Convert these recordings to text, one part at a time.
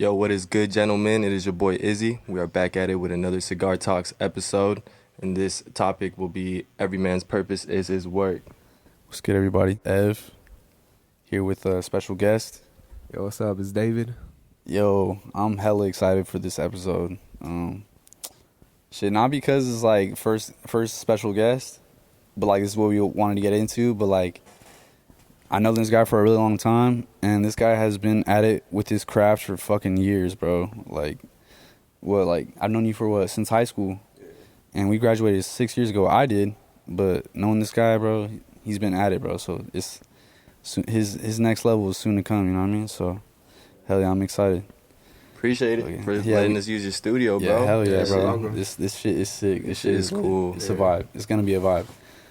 Yo, what is good, gentlemen? It is your boy Izzy. We are back at it with another Cigar Talks episode, and this topic will be every man's purpose is his work. What's good, everybody? Ev here with a special guest. Yo, what's up? It's David. Yo, I'm hella excited for this episode. Not because it's like first special guest, but like this is what we wanted to get into. But like, I know this guy for a really long time, and this guy has been at it with his craft for fucking years, bro. Like, I've known you for since high school, and we graduated 6 years ago. I did, but knowing this guy, bro, he's been at it, bro. So it's his next level is soon to come. You know what I mean? So, hell yeah, I'm excited. Appreciate it for letting us use your studio, bro. Yeah, hell yeah, bro. This shit is sick. This shit is cool. It's a vibe. It's gonna be a vibe.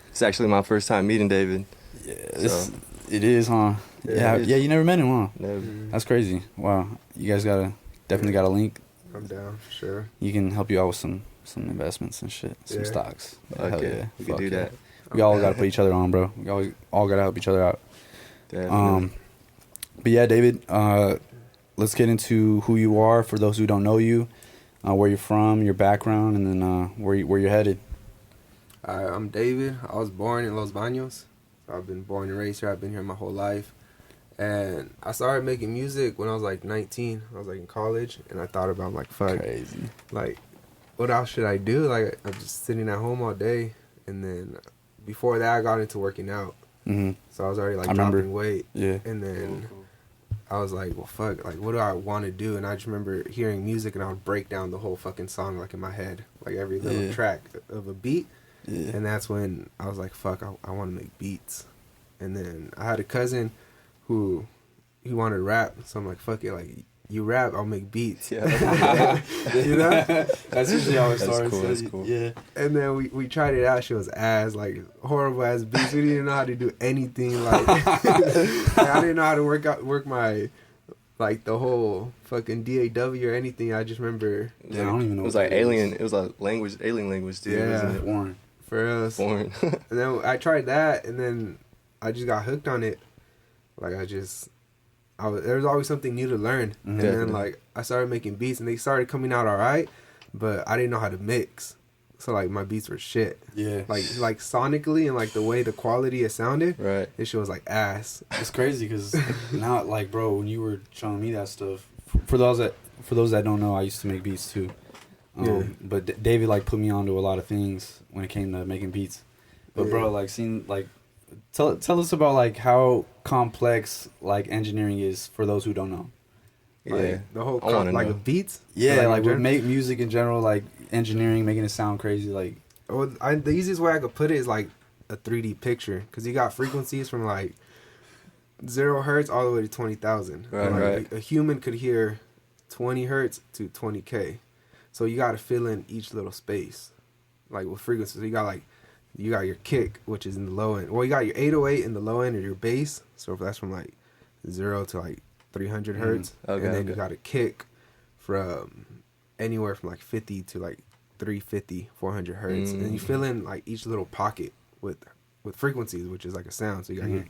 It's actually my first time meeting David. Yeah, it is, huh? Yeah, you never met him, huh? Never. That's crazy. Wow, you guys definitely got a link. I'm down for sure. You can help you out with some investments and shit, some stocks. Yeah, hell yeah, we can do that. We all gotta put each other on, bro. We all gotta help each other out. Definitely. But yeah, David, let's get into who you are for those who don't know you, where you're from, your background, and then where you're headed. I'm David. I was born in Los Baños. I've been born and raised here. I've been here my whole life. And I started making music when I was like 19. I was like in college, and I thought about like, fuck, crazy. Like, what else should I do? Like, I'm just sitting at home all day. And then before that, I got into working out. Mm-hmm. So I was already like dropping weight. Yeah. And then I was like, well, fuck, like, what do I want to do? And I just remember hearing music, and I would break down the whole fucking song, like, in my head. Like, every little track of a beat. Yeah. And that's when I was like, fuck, I want to make beats. And then I had a cousin who, he wanted to rap. So I'm like, fuck it, like, you rap, I'll make beats. Yeah. You know? That's usually how it starts. That's cool. Yeah. And then we tried it out. She was ass, like, horrible ass beats. We didn't even know how to do anything. Like, I didn't know how to work my, like, the whole fucking DAW or anything. I just remember. Yeah, I don't even know. It was like alien. It was like alien language, dude. Yeah. Wasn't it? Foreign. For us. Foreign. And then I tried that, and then I just got hooked on it. Like, there was always something new to learn. Mm-hmm. And then, like, I started making beats, and they started coming out all right, but I didn't know how to mix. So, like, my beats were shit. Yeah. Like sonically and, like, the way the quality it sounded, Right. this shit was, like, ass. It's crazy because now, like, bro, when you were showing me that stuff, for those that don't know, I used to make beats too. But David like put me onto a lot of things when it came to making beats. But bro, like, tell us about like how complex like engineering is for those who don't know. Like, Yeah. the whole, I wanna like, know. the beats? Yeah, like in we make music in general, like engineering, making it sound crazy, like. Well, the easiest way I could put it is, like, a 3D picture. Because you got frequencies from, like, 0 hertz all the way to 20,000. Right, like, right. A human could hear 20 hertz to 20K. So you got to fill in each little space, like, with frequencies. So you got your kick, which is in the low end. Well, you got your 808 in the low end, or your bass. So that's from, like, 0 to, like, 300 hertz. Okay, and then you got a kick from anywhere from, like, 50 to, like, 350, 400 hertz. And you fill in, like, each little pocket with frequencies, which is like a sound. So you got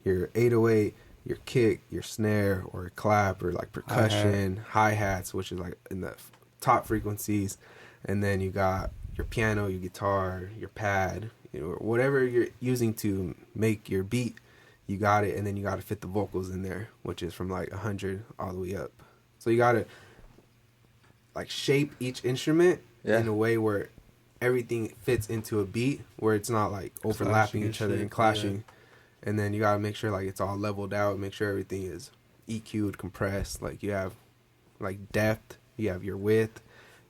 your 808, your kick, your snare, or a clap, or, like, percussion, hi-hats, which is, like, in the top frequencies. And then you got your piano, your guitar, your pad, whatever you're using to make your beat, you got it. And then you got to fit the vocals in there, which is from, like, 100 all the way up. So you got to, like, shape each instrument in a way where everything fits into a beat, where it's not, like, overlapping each other and clashing. Yeah. And then you got to make sure, like, it's all leveled out, make sure everything is EQ'd, compressed. Like, you have, like, depth, you have your width,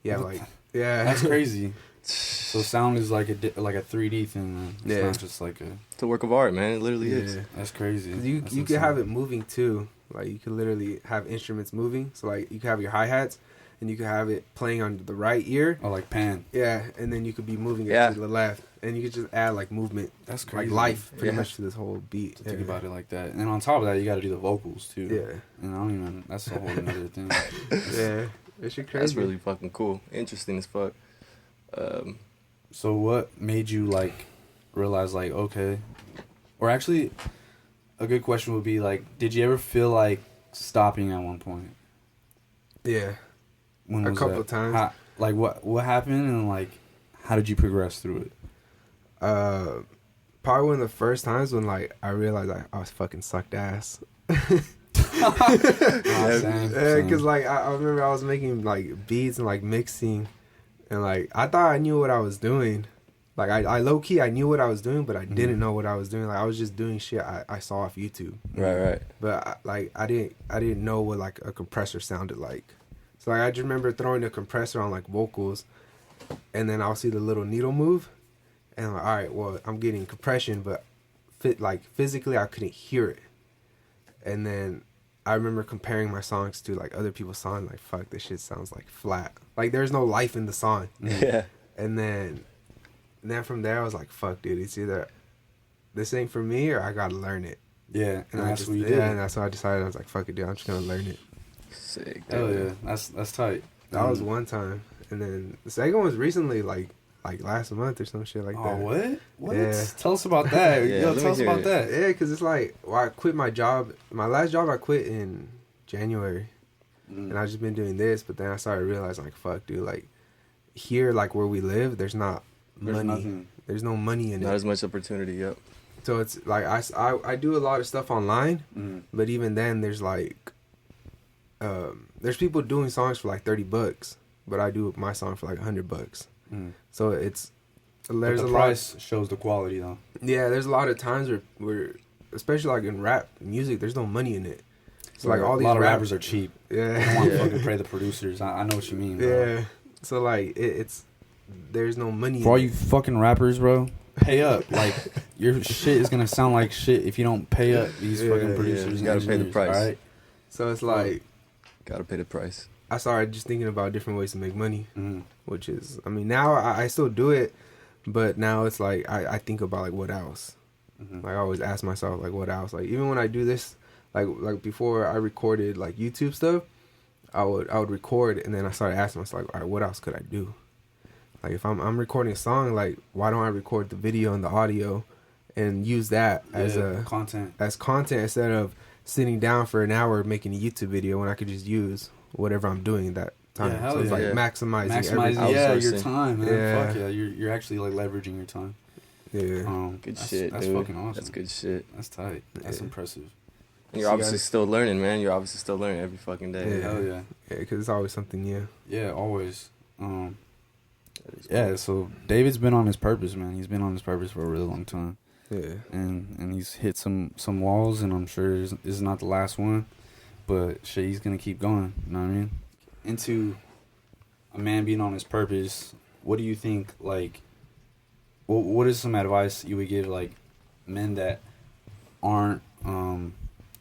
you have, like, That's crazy. So sound is like a 3D thing, man. It's not just like a... It's a work of art, man. It literally is. That's crazy. You can have it moving, too. Like, you can literally have instruments moving. So, like, you can have your hi-hats, and you can have it playing on the right ear. Oh, like pan. Yeah, and then you could be moving it to the left. And you could just add, like, movement. That's crazy. Like, life, pretty much, to this whole beat. To think about it like that. And then on top of that, you got to do the vocals, too. Yeah. And I don't even... That's a whole other thing. Yeah. It's crazy. That's really fucking cool. Interesting as fuck. So what made you, like, realize, like, okay... Or actually, a good question would be, like, did you ever feel like stopping at one point? Yeah, When a was couple that? of times. Like what happened and like how did you progress through it? Probably one of the first times when like I realized I was fucking sucked ass. Same. Cause like I remember I was making like beats and like mixing, and like I thought I knew what I was doing. Like I low key I knew what I was doing, but I didn't know what I was doing. Like I was just doing shit I saw off YouTube. Right. But I didn't know what like a compressor sounded like. So like I just remember throwing a compressor on like vocals, and then I'll see the little needle move, and I'm like, all right, well I'm getting compression, but physically I couldn't hear it. And then I remember comparing my songs to like other people's songs. Like fuck, this shit sounds like flat. Like there's no life in the song. Yeah. And then from there I was like, fuck, dude, it's either this ain't for me or I gotta learn it. Yeah, And that's what you did. Yeah, and that's why I decided. I was like, fuck it, dude, I'm just gonna learn it. Sick. Oh Dude. yeah, that's tight. That was one time, and then the second one was recently, like last month or some shit like that. Oh what? What? Yeah. Tell us about that. Yeah, Yo, let me tell us hear about it. that. Yeah, cause it's like, well, I quit my job. My last job I quit in January, and I've just been doing this. But then I started realizing, like, fuck, dude, like here, like where we live, there's not money. Nothing. There's no money in Not it. as much opportunity. Yep. So it's like I do a lot of stuff online, but even then there's like there's people doing songs for like $30, but I do my song for like $100. So it's there's But the a price lot. shows the quality though. Yeah, there's a lot of times where especially like in rap music, there's no money in it. So like all these a lot of rappers are cheap. They don't Yeah, want to fucking pay the producers. I know what you mean. Bro. yeah. So like it's there's no money. For all in you it. fucking rappers, bro, pay up. Like your shit is gonna sound like shit if you don't pay up these Yeah, fucking yeah, producers. you and gotta pay the engineers, price. alright? So it's like Gotta pay the price. I started just thinking about different ways to make money. Mhm. Which is, I mean, now I still do it, but now it's like I think about like what else. Mhm. Like I always ask myself like what else. Like even when I do this, like before I recorded like YouTube stuff, I would record and then I started asking myself like, all right, what else could I do? Like if I'm recording a song, like why don't I record the video and the audio, and use that as content. content instead of sitting down for an hour making a YouTube video when I could just use whatever I'm doing that time. Yeah, hell So it's yeah. like Yeah. maximizing Maximizing, everything. yeah, your Outsourcing. time, man. Yeah. Fuck yeah, you're actually like leveraging your time. Yeah. Good that's, shit, That's dude. fucking awesome. That's good shit. That's tight. That's Yeah. impressive. And you're So you obviously guys- still learning, man. You're obviously still learning every fucking day. Yeah. Hell yeah. Yeah, because it's always something new. Yeah, always. That is Yeah, cool. so David's been on his purpose, man. He's been on his purpose for a really long time, Yeah. and he's hit some walls, and I'm sure this is not the last one, but shit, he's gonna keep going. You know what I mean? Into a man being on his purpose, what do you think? Like, what is some advice you would give like men that aren't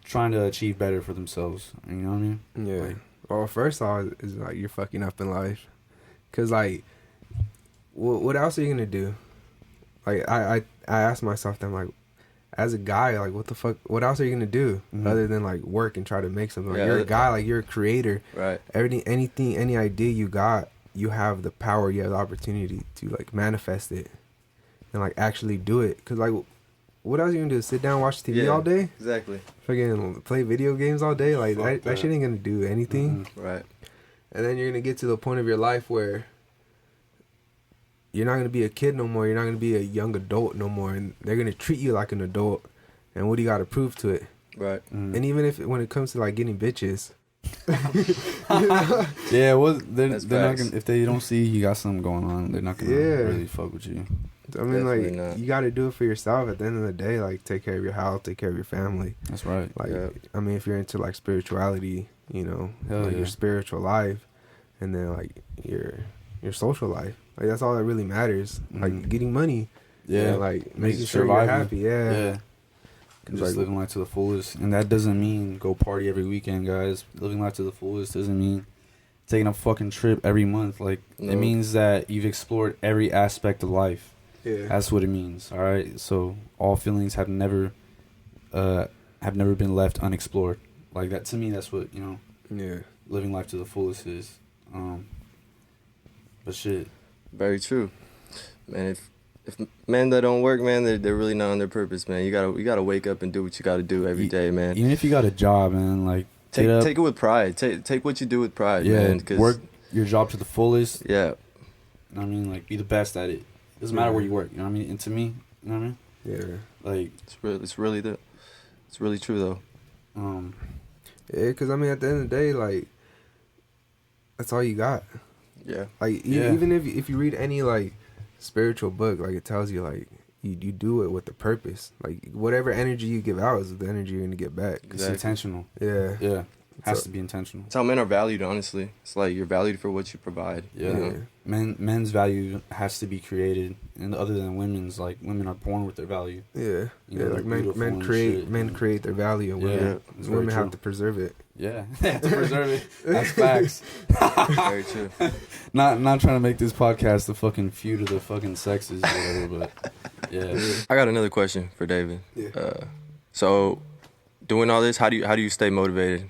trying to achieve better for themselves? You know what I mean? Yeah. Like- Well, first off, is like you're fucking up in life, cause like, what else are you gonna do? Like I ask myself, I'm like, as a guy, like what the fuck? What else are you gonna do other than like work and try to make something? Like, Yeah, you're a guy, like you're a creator. Right. Anything, any idea you got, you have the power, you have the opportunity to like manifest it, and like actually do it. Cause like, what else are you gonna do? Sit down, watch TV Yeah. all day? Exactly. Fucking play video games all day? Like Fuck that shit ain't gonna do anything. Right. And then you're gonna get to the point of your life where you're not gonna be a kid no more. You're not gonna be a young adult no more, and they're gonna treat you like an adult. And what do you got to prove to it? Right. And even if when it comes to like getting bitches, Yeah, well, they're That's not facts. gonna, if they don't see you got something going on, they're not gonna Yeah. really fuck with you. I mean, Definitely like not. you got to do it for yourself. At the end of the day, like take care of your house, take care of your family. That's right. Like, Yeah. I mean, if you're into like spirituality, you know, Hell like yeah. your spiritual life, and then like your social life, like that's all that really matters. Like Mhm. getting money, Yeah, and, like making sure surviving. you're happy. Yeah. yeah. Just Like- living life to the fullest, and that doesn't mean go party every weekend, guys. Living life to the fullest doesn't mean taking a fucking trip every month. Like No. it means that you've explored every aspect of life. Yeah. That's what it means. All right. So all feelings have never been left unexplored. Like that to me, that's what Yeah. living life to the fullest is. But shit. Very true. Man, if men that don't work, man, they're really not on their purpose, man. You gotta wake up and do what you gotta do every day, man. Even if you got a job, man, like Take it with pride. Take what you do with pride, man. Cause, work your job to the fullest. Yeah. You know what I mean? Like, be the best at it. Doesn't matter where you work. You know what I mean? And to me, you know what I mean? Yeah. Like, It's really true though. Yeah, because I mean, at the end of the day, like, that's all you got. Yeah. Like, even if you read any, like, spiritual book, like, it tells you, like, you do it with the purpose. Like, whatever energy you give out is the energy you're going to get back. it's intentional. Yeah. Yeah. Has to be intentional. It's how men are valued, honestly. It's like you're valued for what you provide. Yeah. You know? Men's value has to be created, and other than women's, like, women are born with their value. Yeah. You know, Like, beautiful men and create shit, men create their value, and women have to preserve it. Yeah, they have to preserve it. That's facts. Very true. Not trying to make this podcast the fucking feud of the fucking sexes or whatever, but yeah. I got another question for David. Yeah. So, doing all this, how do you stay motivated?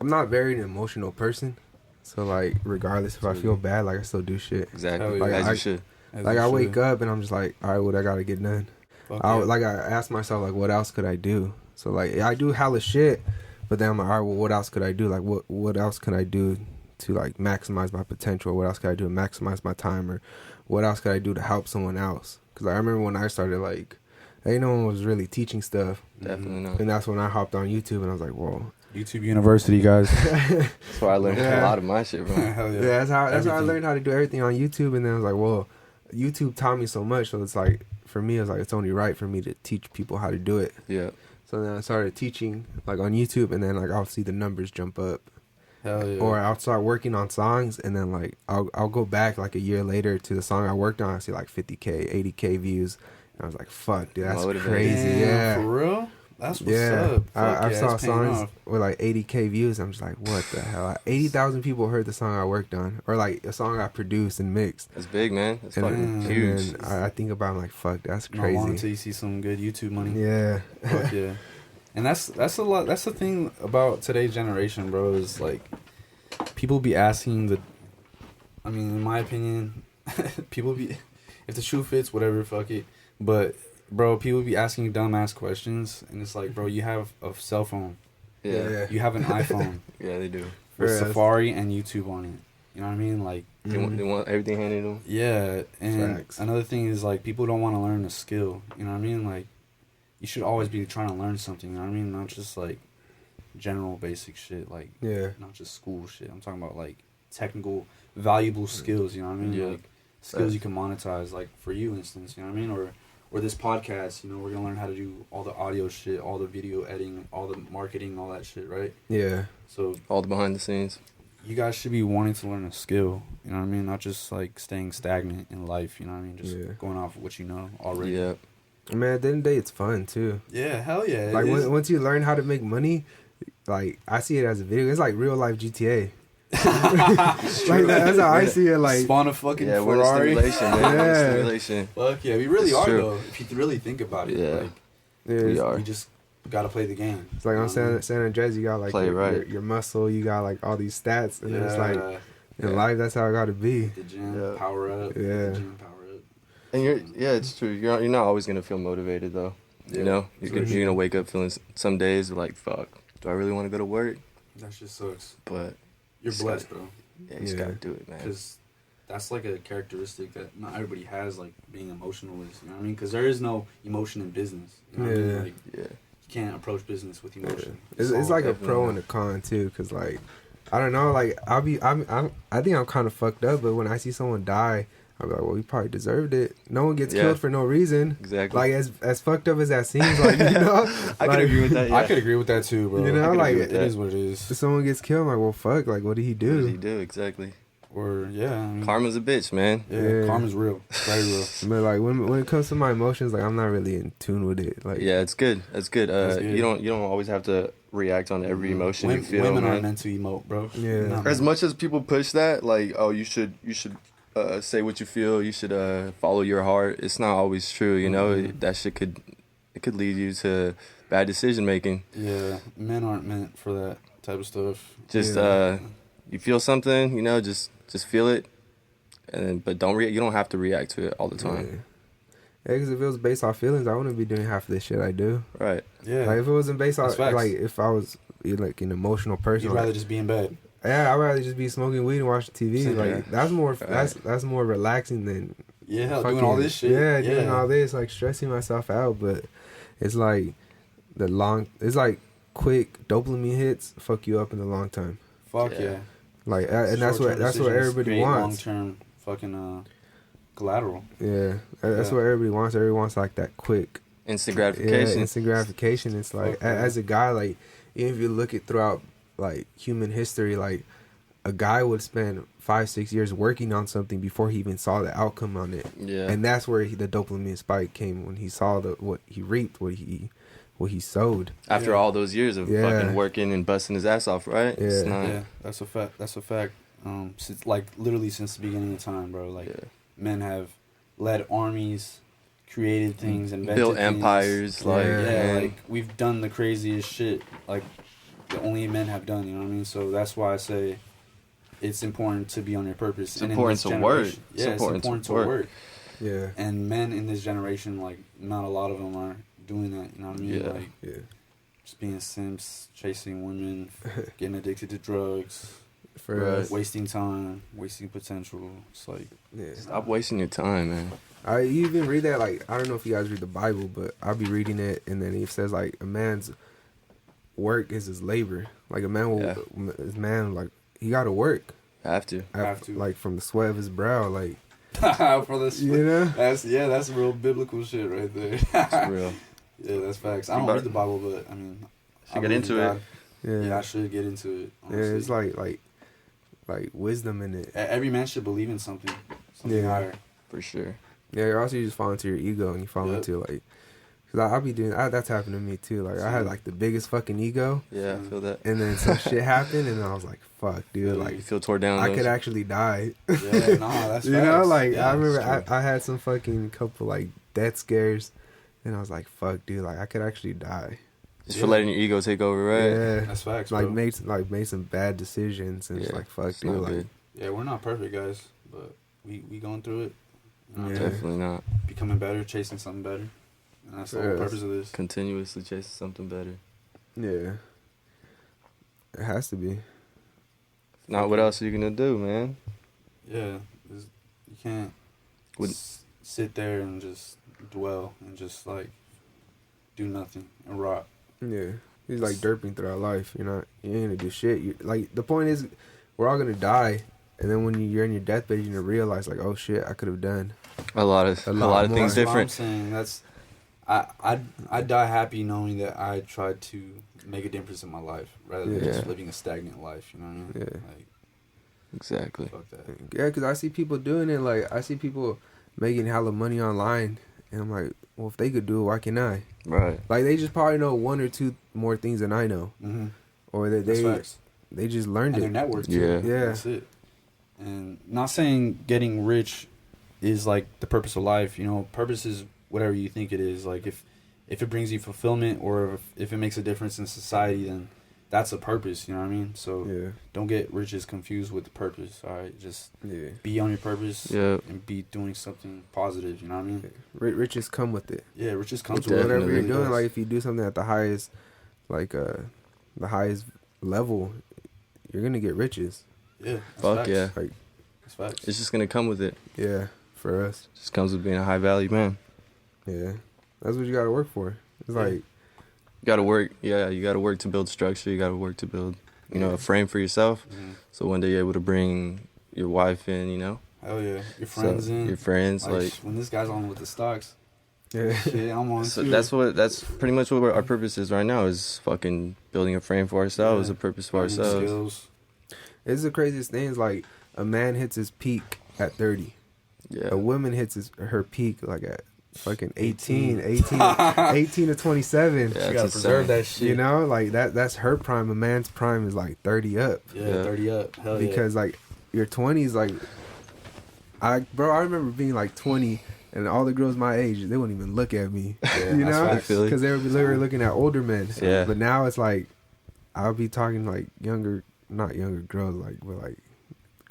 I'm not very an emotional person, so, like, regardless if I feel bad, like, I still do shit. Exactly. Like, As you should. Like, I wake up and I'm just like, all right, what I gotta get done. I ask myself, like, what else could I do? So, like, I do hella shit, but then I'm like, all right, well, what else could I do? Like, what else could I do to, like, maximize my potential? What else could I do to maximize my time? Or what else could I do to help someone else? Because, like, I remember when I started, like, ain't no one was really teaching stuff. Definitely not. And that's when I hopped on YouTube and I was like, whoa. YouTube University, guys. That's where I learned a lot of my shit, bro. Hell yeah. Yeah, that's how I learned how to do everything on YouTube. And then I was like, well, YouTube taught me so much. So it's like, for me, it's like, it's only right for me to teach people how to do it. Yeah. So then I started teaching, like, on YouTube, and then, like, I'll see the numbers jump up. Hell yeah. Or I'll start working on songs, and then, like, I'll go back, like, a year later to the song I worked on. I see, like, 50K, 80K views. And I was like, fuck, dude, that's crazy. Damn, yeah. For real? That's what's up. I saw songs off. with, like, 80K views. I'm just like, what the hell? Like, 80,000 people heard the song I worked on. Or, like, a song I produced and mixed. That's big, man. That's And fucking then, huge. and then I think about it, I'm like, fuck, that's Not long crazy. until you see some good YouTube money. Yeah. Fuck yeah. And that's a lot. That's the thing about today's generation, bro. Is like people be asking I mean, in my opinion, people be, if the shoe fits, whatever, fuck it. But bro, people be asking dumbass questions, and it's like, bro, you have a cell phone. Yeah. You have an iPhone. Yeah, they do. With Yes. Safari and YouTube on it. You know what I mean? Like, They want everything handed to them. yeah. And Facts. another thing is, like, people don't want to learn a skill. You know what I mean? Like, you should always be trying to learn something. You know what I mean? Not just, like, general basic shit. Like, Yeah. not just school shit. I'm talking about, like, technical, valuable skills. You know what I mean? Yeah. Like, skills you can monetize. Like, for you, instance. You know what I mean? Or this podcast. You know, we're gonna learn how to do all the audio shit, all the video editing, all the marketing, all that shit, right? Yeah. So All the behind the scenes. you guys should be wanting to learn a skill. You know what I mean? Not just like staying stagnant in life. You know what I mean? Just going off of what you know already. Yeah. Man, at the end of the day, it's fun, too. Yeah, hell yeah. Like, once you learn how to make money, like, I see it as a video. It's like real life GTA. Like, that's how I see it. Like, spawn a fucking Yeah, we're in a Ferrari. stimulation, man. We're in a Yeah. stimulation. Fuck yeah, we really It's are true. though. If you really think about it, Yeah. like, yeah, We it's, are. we just gotta play the game. it's like on San Andreas, you got like Play it right. your muscle, you got like all these stats, and then it's like in Yeah. life, that's how it got to be. the gym, Yeah. power up. Yeah. The gym, power up. And it's true. You're not always gonna feel motivated though. Yeah. You know, you're gonna wake up feeling some days like, fuck, do I really want to go to work? That shit sucks. But You're Just blessed, bro. yeah, you just Yeah. gotta do it, man. Because that's like a characteristic that not everybody has, like being emotional is. You know what I mean? Because there is no emotion in business. You know what I mean? Yeah. Like, Yeah. you can't approach business with emotion. It's all like a definitely pro not. and a con too, cause like I don't know, like I think I'm kind of fucked up, but when I see someone die, I'll be like, well, he probably deserved it. No one gets Yeah. killed for no reason. Exactly. Like as fucked up as that seems, like you know, I like, could agree with that. Yeah. I could agree with that too, bro. You know, I could like, agree with it it is what it is. if someone gets killed, I'm like, well, fuck, like what did he What do? does he do? Exactly. Or yeah, I mean, Karma's a bitch, man. Yeah. karma's real, very real. But like when it comes to my emotions, like I'm not really in tune with it. Like Yeah, it's good. It's good. That's good. You don't always have to react on every emotion you feel. Women man. aren't meant to emote, bro. Yeah. Not As meant. much as people push that, like, oh, you should say what you feel. You should follow your heart. It's not always true. You know, Mhm. that shit could lead you to bad decision making. Yeah, men aren't meant for that type of stuff. Just Yeah. you feel something, you know, just feel it, but don't you don't have to react to it all the time. Yeah, because if it was based off feelings, I wouldn't be doing half of this shit I do. Right. Yeah, Like if it wasn't based That's off, facts. like if I was like an emotional person. You'd rather just be in bed. Yeah, I'd rather just be smoking weed and watching TV. Same Like here. that's more Right. that's more relaxing than Yeah, hell, fucking, doing all this shit. Yeah, doing all this, like stressing myself out. But it's like it's like quick dopamine hits fuck you up in the long time. Fuck Yeah. yeah. Like and that's what everybody wants. Long term fucking collateral. Yeah, that's Yeah. what everybody wants. Everybody wants like that quick Instant Yeah, gratification. instant gratification. It's like Fuck yeah. as a guy, like even if you look at throughout like human history, like a guy would spend 5-6 years working on something before he even saw the outcome on it. Yeah. And that's where the dopamine spike came when he saw what he reaped, what he sowed. After Yeah. all those years of Yeah. fucking working and busting his ass off, right? It's Yeah. not, Yeah, that's a fact. That's a fact. Since like literally since the beginning of time, bro. Like Yeah. men have led armies, created things, invented built things. empires, like, Yeah. Yeah, man. like we've done the craziest shit. Like the only men have done. You know what I mean? So that's why I say it's important to be on your purpose. It's And in important this to work. generation- Yeah, it's important to work. Yeah, And men in this generation, like not a lot of them are doing that. You know what I mean? Yeah. Like yeah, just being simps, chasing women, getting addicted to drugs, for Right. us. wasting time, wasting potential. It's like Yeah. Stop wasting your time, man. You even read that, like, I don't know if you guys read the Bible, but I'll be reading it, and then it says, like, a man's work is his labor. Like, a man like, he got to work. Have to. Have to. Like, from the sweat of his brow, like, for this. you know? That's real biblical shit right there. It's real. Yeah, that's facts. I don't read the Bible, but I mean, Should get into it. Yeah, I should get into it. Yeah, Honestly. it's like wisdom in it. Every man should believe in something Yeah. higher. For sure. Yeah, you're also just fall into your ego, and you fall Yep. into, like, because I'll be doing, that's happened to me, too. Like, I had, like, the biggest fucking ego, Yeah, I feel that. and then some shit happened, and I was like, fuck, dude, Yeah, You like, feel tore down. I those- could actually die. Yeah, nah, that's You know, facts. like Yeah, I remember it's true. I had some fucking couple like death scares, and I was like, "Fuck, dude! Like I could actually die." Just for letting your ego take over, right? Yeah, That's facts, like bro. made some bad decisions, and it's Yeah, like, "Fuck, it's dude!" not Like, good. Yeah, we're not perfect, guys, but we going through it. You know, Yeah. Definitely not. becoming better, chasing something better, and that's the whole Yes. purpose of this. Continuously chasing something better. yeah, it has to be. If not, what else are you gonna do, man? Yeah, you can't Would- sit there and just dwell and just like do nothing and rot. Yeah, he's like derping throughout life. You ain't gonna do shit. Like the point is, we're all gonna die, and then when you're in your deathbed, you're gonna realize like, "Oh shit, I could have done." A lot of lot things more. That's what I'm different. saying. That's I die happy knowing that I tried to make a difference in my life rather than just Yeah. living a stagnant life. You know what I mean? Yeah. Like Exactly. fuck that. Yeah, because I see people doing it. Like I see people making hella money online, and I'm like, well, if they could do it, why can't I? Right. Like they just probably know one or two more things than I know, Mm-hmm. or that That's they facts. they just learned And their it. network too. Yeah. Yeah. That's it. And not saying getting rich is like the purpose of life. You know, purpose is whatever you think it is. Like if it brings you fulfillment or if it makes a difference in society, then that's a purpose. You know what I mean? So Yeah, don't get riches confused with the purpose. All right, just yeah. be on your purpose Yeah. and be doing something positive. You know what I mean? Riches come with it. Yeah, riches comes It with Whatever definitely you're doing, does. like if you do something at the highest, like the highest level, you're gonna get riches. yeah, that's Fuck facts. yeah. Like That's facts. It's just gonna come with it. yeah, for us, Just comes with being a high value man. yeah, that's what you gotta work for. It's Yeah. like You gotta work. Yeah, you gotta work to build structure. You gotta work to build, a frame for yourself. Mhm. So one day you're able to bring your wife in. Hell yeah, your friends in. Your friends, like. when this guy's on with the stocks, yeah, shit, I'm on. So too. that's pretty much what our purpose is right now. Is fucking building a frame for ourselves, Yeah. a purpose for Learning ourselves. skills. it's the craziest thing. Is like a man hits his peak at 30. Yeah. A woman hits her peak like at fucking 18 to 27. Yeah, You it's gotta insane. preserve that shit. You know, like that's her prime. A man's prime is like 30 up. Yeah, Yeah. 30 up. Hell Because like your 20s, like I remember being like 20 and all the girls my age, they wouldn't even look at me. Yeah, You that's know, facts. feel you. because they were literally looking at older men. Yeah. But now it's like I'll be talking like not younger girls, like but like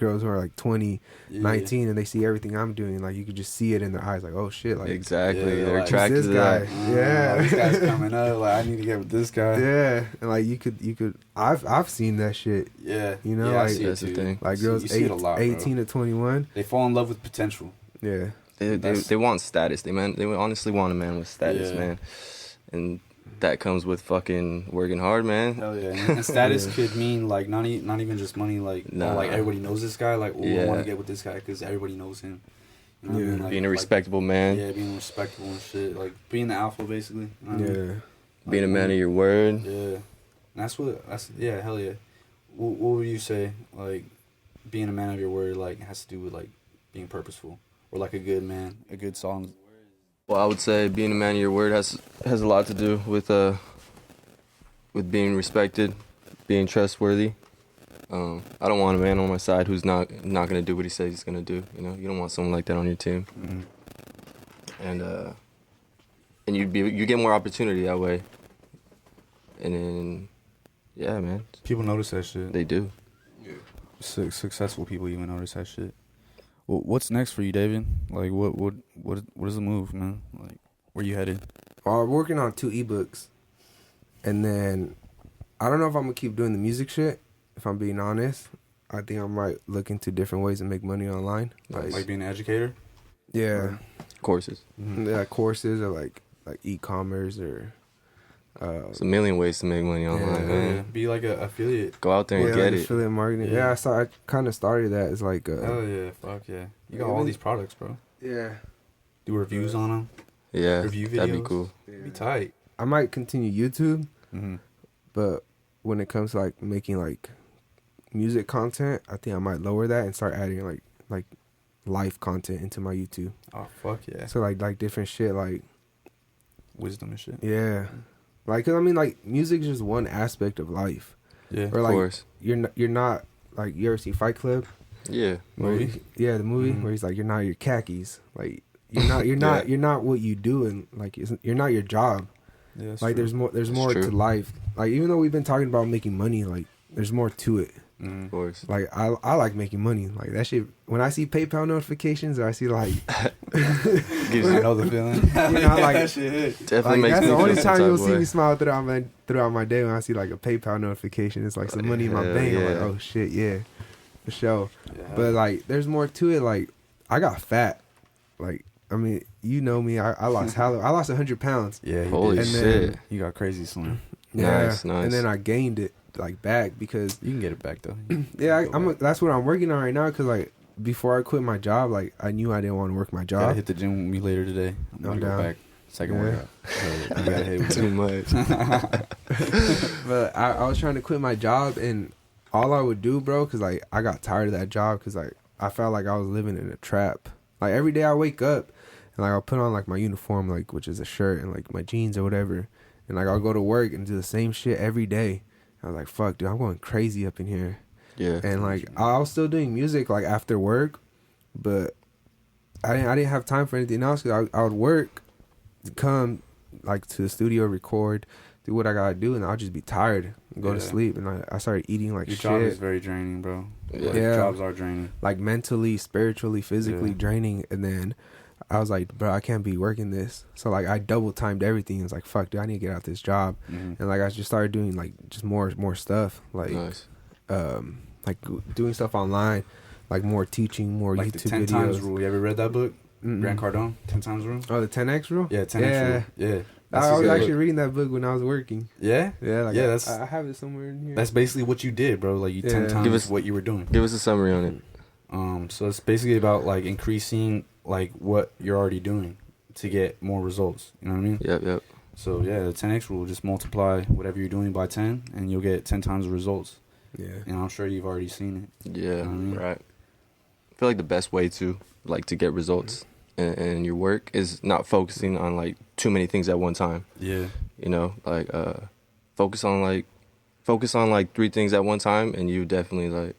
girls who are like 20, Yeah. 19, and they see everything I'm doing. Like you could just see it in their eyes. Like, oh shit, like Exactly. Yeah, They're like, attracted who's to this guy? that. Yeah. This guy's coming up. Like, I need to get with this guy. Yeah, and like you could. I've seen that shit. Yeah. You know, yeah, I like- see it That's the too. thing. Like You girls see it a lot, bro. 18 to 21. They fall in love with potential. Yeah, They want status. They honestly want a man with status, Yeah. man. And that comes with fucking working hard, man. Hell yeah. And status Yeah. could mean like not even just money. Like Nah. like everybody knows this guy. Like I Yeah. want to get with this guy because everybody knows him. You know what I Yeah. mean? Like, Being a respectable man. Yeah, being respectable and shit. Like being the alpha, basically. You know what I mean? yeah. Being a man of your word. Yeah. Yeah, hell yeah. What would you say, like, being a man of your word, like, has to do with, like, being purposeful? Or, like, a good man, a good song? Well, I would say being a man of your word has a lot to do with being respected, being trustworthy. I don't want a man on my side who's not gonna do what he says he's gonna do. You know, you don't want someone like that on your team. Mm-hmm. And you get more opportunity that way. And then, yeah, man, People notice that shit. they do. Successful people even notice that shit. Well, what's next for you, David? Like, what is the move, man? Like, where you headed? I'm working on 2 ebooks, and then I don't know if I'm gonna keep doing the music shit. If I'm being honest, I think I might look into different ways to make money online. Like being an educator? Yeah, Courses. yeah, courses or like e-commerce or There's a million ways to make money online, Yeah. man. Be like an affiliate. Go out there and yeah, get like it. affiliate marketing. Yeah. Yeah, I kind of started that as like Hell yeah, fuck yeah. You got Yeah, all man. these products, bro. yeah. Do reviews on them. Yeah, Review that'd be videos. cool. Be tight. I might continue YouTube, Mm-hmm. but when it comes to like making like music content, I think I might lower that and start adding like life content into my YouTube. Oh, fuck yeah. So like different shit, like Wisdom and shit. yeah, like 'cause I mean like music is just one aspect of life. Yeah. Or Of like course. you're not like, you ever see Fight Club? Yeah. Movie? Yeah, the movie Mhm. where he's like, you're not your khakis, like you're not what you do, and like you're not your job. Yeah, that's Like true. there's more true. to life. Like even though we've been talking about making money, like there's more to it. Mhm. Of course. Like I like making money. Like that shit. When I see PayPal notifications, or I see like Gives I you, know the feeling. You know, like- that shit hit. definitely like makes that's me the only feel some time type you'll of see way. me smile throughout my day, when I see like a PayPal notification. It's like some money in my Hell bank. I'm like, yeah. oh shit, yeah, for sure. Yeah. But like, there's more to it. Like, I got fat. Like, I mean, you know me. I lost I lost 100 pounds. Yeah, Holy And shit. then- you got crazy slim. Yeah, Nice. And then I gained it like back because You can get it back though. yeah, Go back. that's what I'm working on right now. Because like before I quit my job, like I knew I didn't want to work my Gotta job. hit the gym with me later today. I'm gonna I'm go down. back. Second Yeah. workout. You gotta hit it with Too much. But I was trying to quit my job, and all I would do, bro, because like I got tired of that job, because like I felt like I was living in a trap. Like every day I wake up and like I'll put on like my uniform, like which is a shirt and like my jeans or whatever, and like I'll go to work and do the same shit every day. I was like, fuck, dude, I'm going crazy up in here. Yeah. And like I was still doing music like after work, but I didn't have time for anything else, because I would work, come like to the studio, record, do what I gotta do, and I'll just be tired and go to Yeah. sleep. And I started eating like Your job is shit, very draining, bro. Yeah. Like, Yeah. Jobs are draining. like mentally, spiritually, physically Yeah. draining. And then I was like, bro, I can't be working this. So like I double timed everything. It's like, fuck, dude, I need to get out this job. Mhm. And like I just started doing like just more stuff, like Nice. like doing stuff online, like more teaching, more Like the YouTube 10 videos. times rule. You ever read that book? Mm-mm. Grant Cardone, 10 times rule? Oh, the 10X rule? Yeah, 10x Yeah. rule. Yeah. I was his actually book. reading that book when I was working. Yeah? Yeah, like Yeah, that's- I have it somewhere in here. That's basically what you did, bro. Like, you 10 Yeah. times Give us- what you were doing. Give us a summary on it. So it's basically about, like, increasing, like, what you're already doing to get more results. You know what I mean? Yep. So, yeah, the 10x rule, just multiply whatever you're doing by 10, and you'll get 10 times the results. Yeah. And I'm sure you've already seen it. Yeah. Mhm. Right. I feel like the best way to get results in your work is not focusing on like too many things at one time. Yeah. You know, like focus on like 3 things at one time, and you definitely like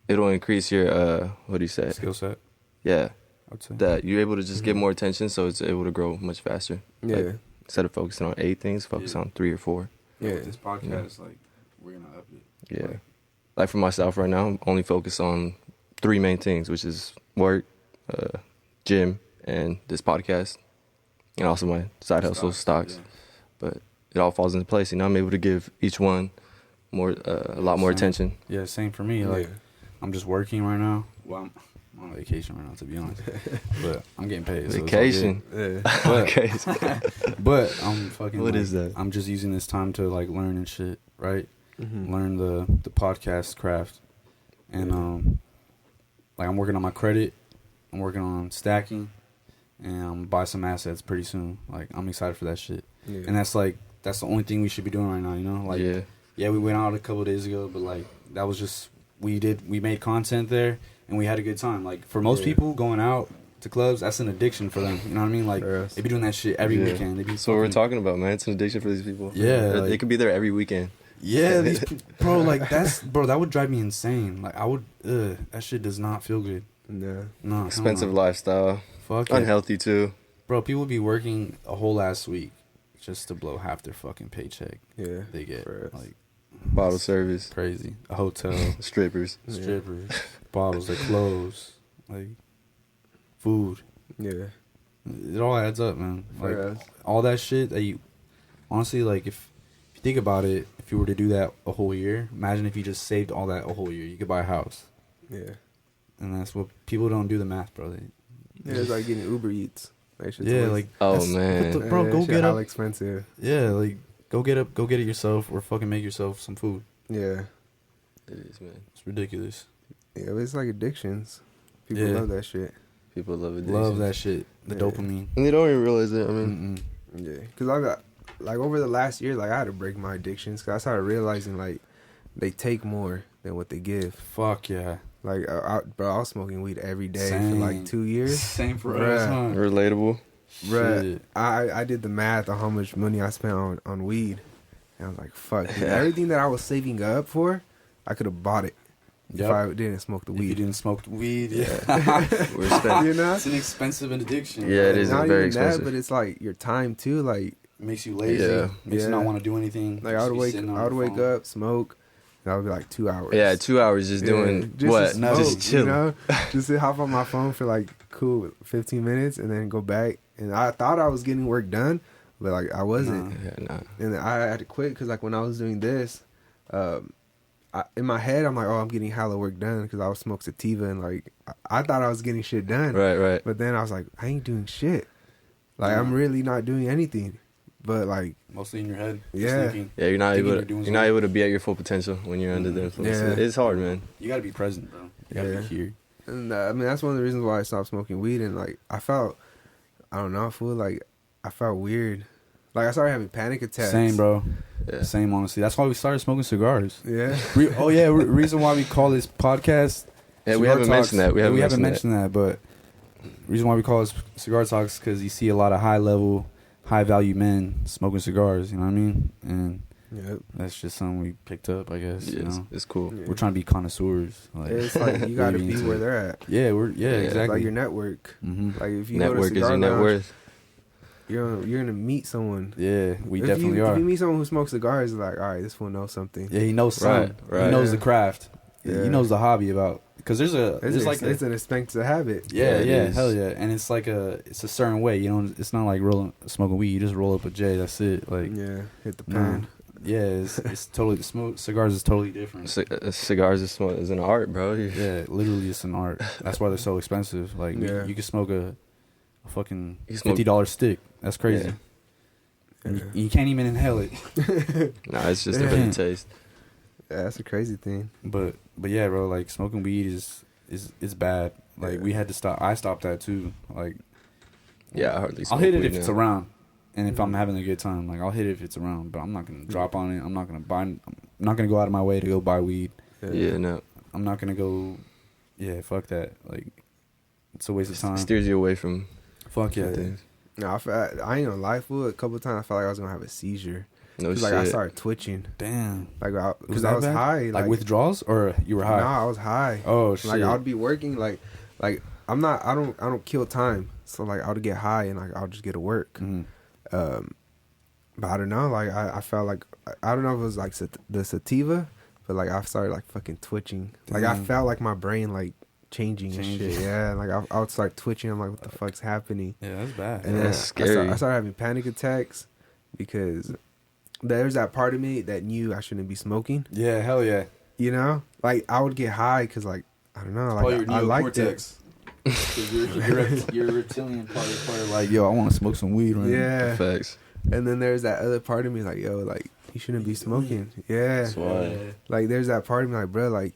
it'll increase your what do you say? Skill set, Yeah, I'd say. that you're able to just get more attention, so it's able to grow much faster. Yeah. Like, instead of focusing on 8 things, focus Yeah. on 3 or 4. Yeah. With this podcast, like, we're going to up it. Yeah. like for myself right now, I'm only focused on 3 main things, which is work, gym, and this podcast, and also my side hustle stocks. Yeah. But it all falls into place. You know, I'm able to give each one more, a lot more Same. attention. Yeah, same for me. Like, I'm just working right now. Well, I'm on vacation right now, to be honest. But I'm getting paid. So Vacation. Yeah. Okay. but I'm fucking. What like, is that? I'm just using this time to like learn and shit, right? Mhm. Learn the podcast craft, and like I'm working on my credit. I'm working on stacking, and I'm gonna buy some assets pretty soon. Like I'm excited for that shit. Yeah. And that's the only thing we should be doing right now. You know, like yeah, we went out a couple of days ago, but like that was just we made content there and we had a good time. Like for most people going out to clubs, that's an addiction for them. You know what I mean? Like they be doing that shit every weekend. They be So we're talking about, man. It's an addiction for these people. Yeah, they like- could be there every weekend. Yeah, bro, like that would drive me insane. Like I would, that shit does not feel good. No, Expensive lifestyle. Fuck it. Unhealthy too. Bro, people be working a whole last week just to blow half their fucking paycheck. Yeah. They get For us. like Bottle service. crazy. A hotel, Strippers. strippers, bottles, their clothes, like food. Yeah. It all adds up, man. Like For us. all that shit that you honestly like if you think about it, if you were to do that a whole year, imagine if you just saved all that a whole year. You could buy a house. Yeah. And that's what people don't do the math, bro. Yeah, it's like getting Uber Eats. That shit's Yeah, always- like Oh, that's- man. what the- bro, that go shit get hella up. expensive. Yeah, like go get it yourself, or fucking make yourself some food. Yeah. It is, man. It's ridiculous. Yeah, but it's like addictions. People Yeah. love that shit. People love addiction. Love that shit. The Yeah. dopamine. And they don't even realize it. I mean, Yeah, because I got like over the last year, like I had to break my addictions because I started realizing like they take more than what they give. Fuck yeah. Like, I was smoking weed every day for Same. like 2 years. Same for Bruh. us, huh? relatable. Bruh, Shit. I did the math on how much money I spent on weed, and I was like, fuck, dude, everything that I was saving up for, I could have bought it if Yep. I didn't smoke the If you weed. didn't smoke weed, yeah. We're spending. You know, It's an expensive addiction. Yeah, it bro. is not very even expensive. that, but it's like your time too. Like, It makes you lazy. Yeah. Makes you Yeah. not want to do anything. I Just would be wake, sitting on I would your wake phone. up, smoke, and I would be like 2 hours. Yeah, 2 hours just doing just what? to smoke, Just chill. You know, just to hop on my phone for like cool 15 minutes and then go back. And I thought I was getting work done, but like I wasn't. Nah. Yeah, nah. And then I had to quit because like when I was doing this, in my head I'm like, oh, I'm getting hella work done because I was smoke sativa and like I thought I was getting shit done. Right. But then I was like, I ain't doing shit. Like Yeah. I'm really not doing anything. But like, Mostly in your head. Just Yeah. thinking. Yeah, you're not Thinking able. you're doing You're not something. able to be at your full potential when you're under the influence. Yeah. It's hard, man. You gotta be present, bro. You gotta Yeah. be here. and I mean that's one of the reasons why I stopped smoking weed. And like I felt, I don't know, I felt weird. Like I started having panic attacks. Same, bro. Yeah. Same, honestly. That's why we started smoking cigars. Yeah. Reason why we call this podcast. Yeah, we Cigar haven't Talks- mentioned that. We haven't mentioned mentioned that, but reason why we call it Cigar Talks because you see a lot of high level, high value men smoking cigars. You know what I mean? And Yep. that's just something we picked up, I guess. that. You Yeah, know, it's cool. Yeah. we're trying to be connoisseurs. Like, It's like you got to really be into where it. they're at. Yeah, Yeah. exactly. Like your network. hmm Like if you go to a Network is cigar your net lounge, worth. you're gonna meet someone. Yeah, we If definitely you, are. If you meet someone who smokes cigars, it's like, all right, this fool knows something. Yeah, he knows Right, something. right. He knows Yeah. the craft. Yeah. He knows the hobby about because there's It's an expensive habit. yeah, it is. hell yeah, and it's like it's a certain way. You know, it's not like smoking weed. You just roll up a J. That's it. Like Yeah, hit the nah. pan. Yeah, it's totally cigars is totally different. Cigars is an art, bro. Yeah, literally, it's an art. That's why they're so expensive. Like Yeah. you can smoke a fucking You smoke- $50 stick. That's crazy. Yeah. And Yeah. you can't even inhale it. Nah, it's just a Yeah. different taste. Yeah, that's a crazy thing. But yeah, bro, like smoking weed is bad. Like Yeah. we had to stop. I stopped that too. Like Yeah, I hardly. I'll smoke hit it weed if it's now. around, and if I'm having a good time. Like I'll hit it if it's around, but I'm not gonna drop on it. I'm not gonna buy. I'm not gonna go out of my way to go buy weed. Yeah, no. I'm not gonna go. Yeah, fuck that. Like it's a waste of time. Steers you away from Fuck yeah. things. No, I ain't gonna lie, fool. A couple of times I felt like I was gonna have a seizure. No 'Cause, shit. like I started twitching. Damn. Like Was because that I was bad? high. Like withdrawals or you were high? Nah, I was high. Oh shit. Like I would be working. Like I'm not. I don't kill time. So like I would get high and like I'll just get to work. Mhm. But I don't know. Like I felt like I don't know if it was like the sativa, but like I started like fucking twitching. Like I felt like my brain like changing and shit. Yeah, like I would start twitching. I'm like, what the fuck's happening? Yeah, that's bad. And then That's scary. I started having panic attacks because there's that part of me that knew I shouldn't be smoking. Yeah, hell yeah. You know, like I would get high because like I don't know, Probably like your I liked it. neocortex. Your reptilian part is like, yo, I want to smoke some weed right now. Yeah. Facts. And then there's that other part of me like, yo, like you shouldn't be smoking. Yeah. That's why. Like there's that part of me like, bro, like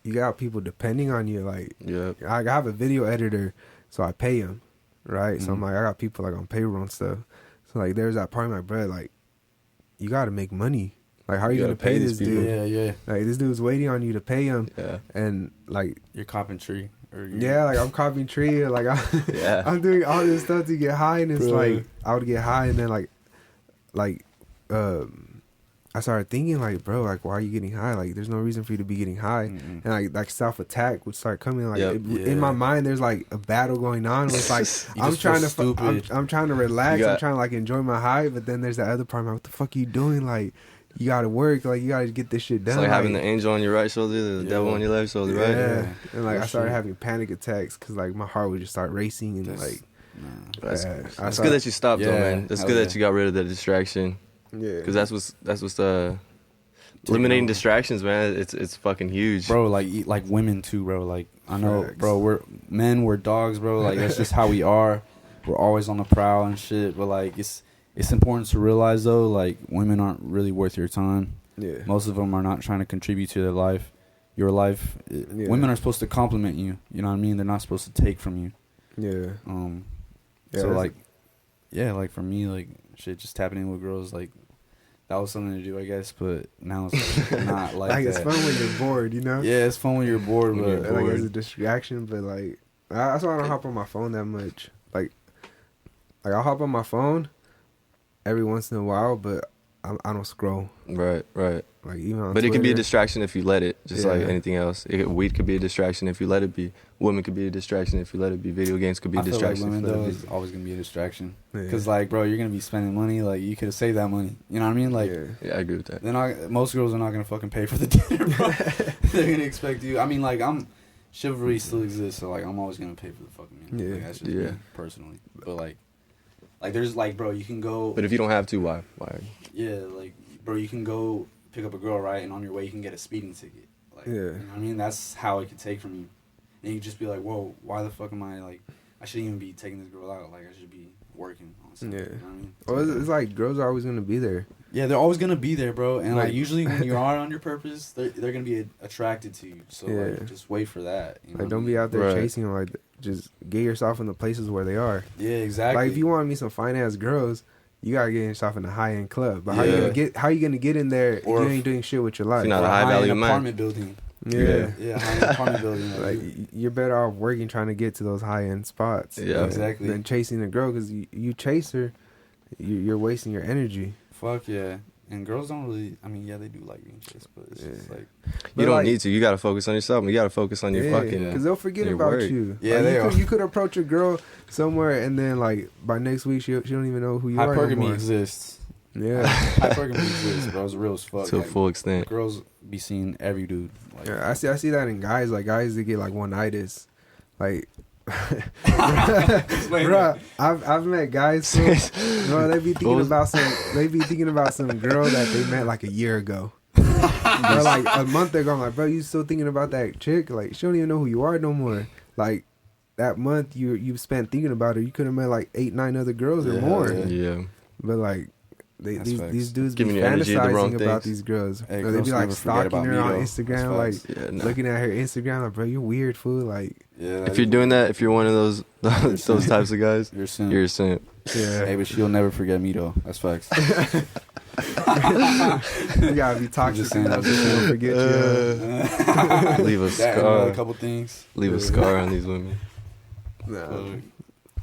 you got people depending on you. Like Yep. I have a video editor, so I pay him, right? So I'm Mhm. like, I got people like on payroll and stuff. So like there's that part of me like, bro, like you got to make money. Like how are you You gonna gotta pay pay this these people. dude? Yeah. Like this dude's waiting on you to pay him, Yeah. and like Your carpentry. yeah, like I'm copying tree, like Yeah. I'm doing all this stuff to get high, and it's Bro. like I would get high, and then like I started thinking like, bro, like why are you getting high? Like there's no reason for you to be getting high, Mm-mm. and like self attack would start coming. Like Yep. in my mind, there's like a battle going on. Where it's like You I'm just trying feel to stupid. I'm trying to relax. You got- I'm trying to like enjoy my high, but then there's that other part. I'm like, what the fuck are you doing? Like you gotta work. Like you gotta get this shit done. It's like having the angel on your right shoulder, the Yeah. devil on your left shoulder, right? Yeah, and like I That started shit. having panic attacks because like my heart would just start racing and That's- like Nah. That's, Yeah, I that's saw- good that you stopped though, Yeah, man. That's hell good yeah. that you got rid of the distraction, yeah, because that's what's eliminating over. distractions, man. It's fucking huge, Bro, like women too, bro. Like I know, Facts. bro. We're men, we're dogs, bro. Like that's just how we are. We're always on the prowl and shit. But like it's important to realize though, like women aren't really worth your time. yeah, Most of them are not trying to contribute to their life. Your life. Yeah. Women are supposed to compliment you. You know what I mean? They're not supposed to take from you. yeah. Yeah, So that's- like, yeah, like for me, like shit, just tapping in with girls, like that was something to do, I guess. But now it's like, not like like it's that. fun when you're bored, you know. Yeah, it's fun when you're bored, When but you're Like it's a bored. distraction, but like that's why I don't hop on my phone that much. Like I'll hop on my phone every once in a while, but I don't scroll. right? Like even on But it can be a Twitter. distraction if you let it, just like Yeah. anything else. Weed could be a distraction if you let it be. Women could be a distraction if you let it be. Video games could be a I feel like distraction women if you though let is it be. always gonna be a distraction. Yeah. Cause like, bro, you're gonna be spending money. Like you could have saved that money. You know what I mean? Like, yeah. Yeah, I agree with that. they're not. Most girls are not gonna fucking pay for the dinner, bro. They're gonna expect you. I mean, like, chivalry still exists, so like, I'm always gonna pay for the fucking meal. Yeah. Like, that's just Yeah. me personally. But like, there's like, bro, you can go. But if you don't have to, why? Yeah, like, bro, you can go pick up a girl, right? And on your way, you can get a speeding ticket. Like, Yeah. you know what I mean? That's how it could take from you. And you just be like, whoa, why the fuck am I, like, I shouldn't even be taking this girl out. Like, I should be working on something. Yeah. You know what I mean? Well, it's like girls are always gonna be there. Yeah, they're always going to be there, bro. And, like, Like- usually when you are on your purpose, they're going to be attracted to you. So, Yeah. like, just wait for that. You know Like what don't I be mean? out there Right. chasing them. Like just get yourself in the places where they are. Yeah, exactly. Like if you want to meet some fine ass girls, you gotta get yourself in a high end club. But Yeah. how you gonna get in there if Or you if- ain't doing shit with your life? you're not Or a high value man. apartment building. Yeah. Yeah, high-end apartment building. Like you're better off working trying to get to those high end spots. Yeah. Exactly. Than chasing a girl because you chase her, you're wasting your energy. Fuck yeah. And girls don't really, I mean, yeah, they do like being chased, but it's just Yeah. like, You But, don't like- need to. You gotta focus on yourself. You gotta focus on your fucking. because they'll forget your about work. you. Yeah, Like, they are. you could approach a girl somewhere and then like by next week she don't even know who you are hypergamy anymore. exists. Yeah. Hypergamy exists, bro. It's real as fuck. To a Like, full extent. girls be seeing every dude. Like, Yeah, I see that in guys. Like guys that get like one-itis. Like, Explain bro, I've met guys. Too, bro, they be thinking What was- about some girl that they met like a year ago. Or like a month ago. I'm like, bro, you still thinking about that chick? Like, she don't even know who you are no more. Like that month you spent thinking about her, you could have met like 8-9 other girls or Yeah, more. yeah. Yeah. But like. That's facts. These dudes Giving be you energy to the wrong fantasizing about things. these girls. Hey, Or they girls be like never forget stalking about her me, on though. Instagram, like That's Yeah. Nah. looking at her Instagram. Like, bro, you weird fool. Like, yeah, If you're doing that, if you're one of those those types of guys, you're a simp. you're a simp. yeah. Hey, but she'll never forget me though. That's facts. You gotta be toxic just saying, enough I'm so just she don't forget you. Leave a That and scar. a couple things. Leave a scar on these women. Nah. Fuck.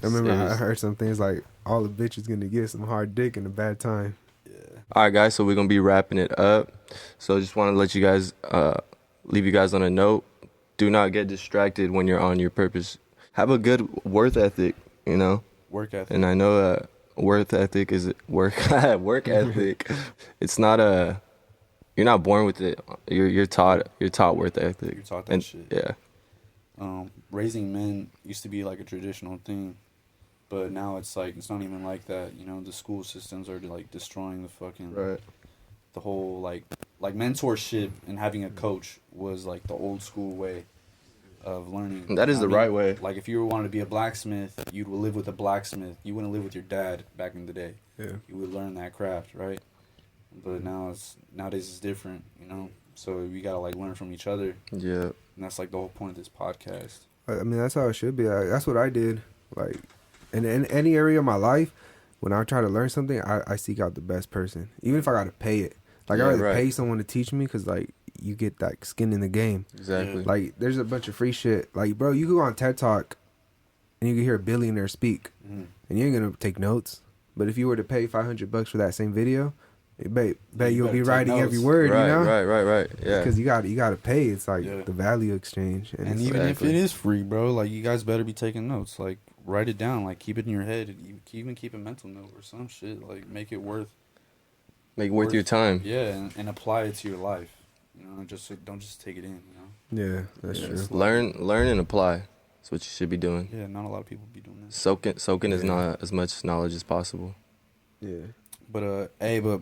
I remember I Serious. heard some things like all the bitches gonna get some hard dick in a bad time. Yeah. All right, guys. So we're gonna be wrapping it up. So just want to let you guys, leave you guys on a note. Do not get distracted when you're on your purpose. Have a good work ethic. You know, Work ethic. and I know work ethic is work ethic. It's not you're not born with it. You're taught work ethic. You're taught that And shit. yeah, Raising men used to be like a traditional thing, but now it's like it's not even like that. You know, the school systems are like destroying the fucking the whole like mentorship and having a coach was like the old school way of learning. That is the right way. Like if you wanted to be a blacksmith, you'd live with a blacksmith. You wouldn't live with your dad back in the day. Yeah. You would learn that craft, right? But nowadays it's different, you know. So we gotta like learn from each other. Yeah. And that's like the whole point of this podcast. I mean, that's how it should be. That's what I did. Like, in any area of my life, when I try to learn something, I seek out the best person, even if I got to pay it. Like, Yeah, I rather right. pay someone to teach me because, like, you get that skin in the game. Exactly. Like, there's a bunch of free shit. Like, bro, you could go on TED Talk and you can hear a billionaire speak, and you ain't gonna take notes. But if you were to pay $500 for that same video, bet you'll be writing every word. Right, you know, right. Yeah. because you got to pay. It's like the value exchange, And it's even if Exactly. it is free, bro, like you guys better be taking notes. Like write it down. Like keep it in your head. You even keep a mental note or some shit. Like make it worth. Make it worth your time. Yeah, and apply it to your life. You know, don't just take it in. You know. yeah, that's Yeah, true. it's Learn and apply. That's what you should be doing. Yeah, not a lot of people be doing that. Soaking is not as much knowledge as possible. Yeah. But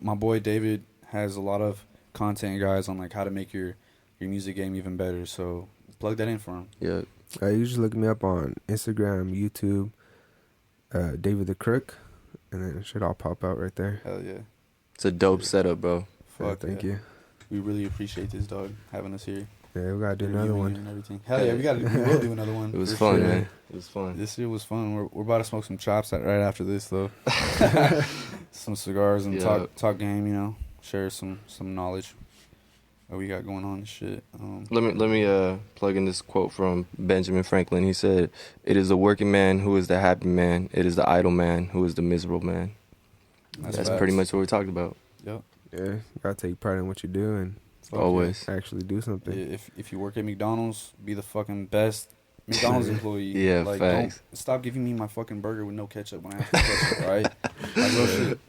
my boy David has a lot of content, guys, on like how to make your music game even better. So plug that in for him. Yeah. You just look me up on Instagram, YouTube, David the Crook, and then it should all pop out right there. Hell yeah. It's a dope setup, bro. Fuck Thank yeah. you. We really appreciate this dog having us here. Yeah, we gotta do another Interviewing one. you and everything. Hell yeah, we will do another one. It was for fun, sure. man. It was fun. This year was fun. We're about to smoke some chops right after this though. Some cigars and Yeah. talk game, you know. Share some knowledge what we got going on and shit. Let me plug in this quote from Benjamin Franklin. He said, "It is the working man who is the happy man. It is the idle man who is the miserable man." That's facts. pretty much what we're talking about. Yep. Yeah, you gotta take pride in what you do and Fuck Always. actually do something. yeah. If you work at McDonald's, be the fucking best McDonald's employee. Yeah, like, facts. Don't stop giving me my fucking burger with no ketchup when I have some ketchup, right? Like real shit.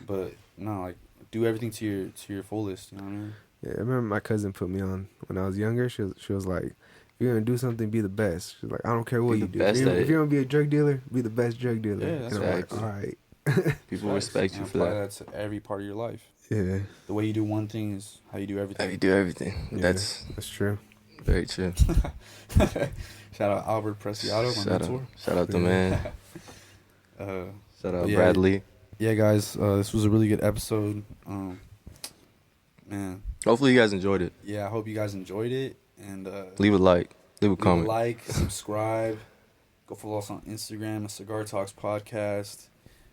But no, like do everything to your fullest. You know what I mean? Yeah, I remember my cousin put me on when I was younger. She was like, "If you're gonna do something, be the best." She's like, "I don't care what Be you the do. best at If it. you're gonna be a drug dealer, be the best drug dealer." Yeah, that's and I'm facts. like, all right. People respect you And for apply that. to every part of your life. Yeah, The way you do one thing is how you do everything. How you do everything. Yeah. That's that's true. very true. Shout out Albert Preciado, my mentor. Shout out the man. Shout out yeah. Bradley. Yeah, guys, this was a really good episode. Man, Hopefully you guys enjoyed it. yeah, I hope you guys enjoyed it. And Leave a like. Leave a leave a comment. like, subscribe, go follow us on Instagram, a Cigar Talks Podcast.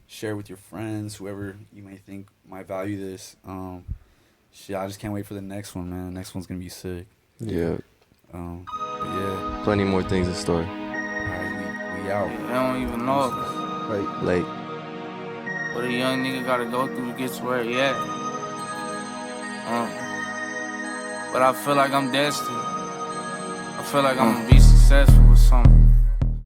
Share with your friends, whoever you may think might value this. Shit, I just can't wait for the next one, man. The next one's gonna be sick. Yeah. But yeah, Plenty more things in store. all right, we out. I don't even know Late. what a young nigga gotta go through to get to where he at. But I feel like I'm destined. I feel like I'm gonna be successful with something.